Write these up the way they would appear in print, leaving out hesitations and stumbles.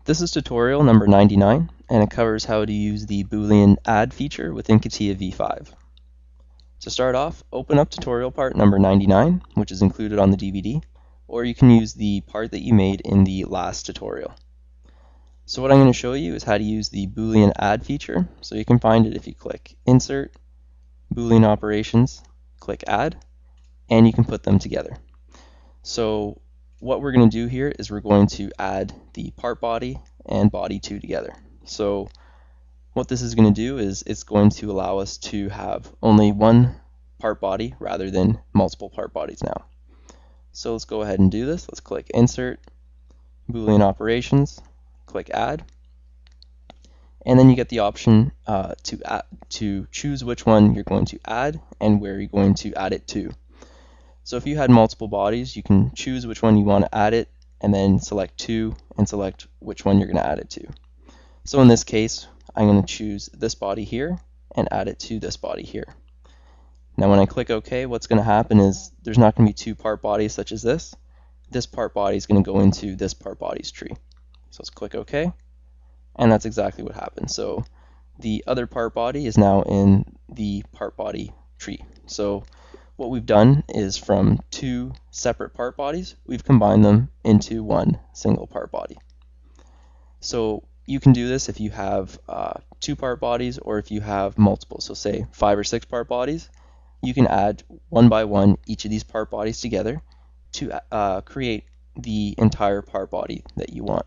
This is tutorial number 99, and it covers how to use the Boolean add feature within Catia V5. To start off, open up tutorial part number 99, which is included on the DVD, or you can use the part that you made in the last tutorial. So what I'm going to show you is how to use the Boolean add feature. So you can find it if you click Insert, Boolean Operations, click Add, and you can put them together. So what we're going to do here is we're going to add the part body and body 2 together. So what this is going to do is it's going to allow us to have only one part body rather than multiple part bodies now. So let's go ahead and do this. Let's click Insert, Boolean Operations, click Add, and then you get the option to choose which one you're going to add and where you're going to add it to. So if you had multiple bodies, you can choose which one you want to add it, and then select 2 and select which one you're going to add it to. So in this case, I'm going to choose this body here and add it to this body here. Now when I click OK, what's going to happen is there's not going to be two part bodies such as this. This part body is going to go into this part body's tree. So let's click OK, and that's exactly what happened. So the other part body is now in the part body tree. So what we've done is from two separate part bodies, we've combined them into one single part body. So you can do this if you have two part bodies or if you have multiple. So say 5 or 6 part bodies, you can add one by one each of these part bodies together to create the entire part body that you want.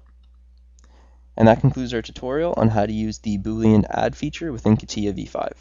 And that concludes our tutorial on how to use the Boolean add feature within Catia V5.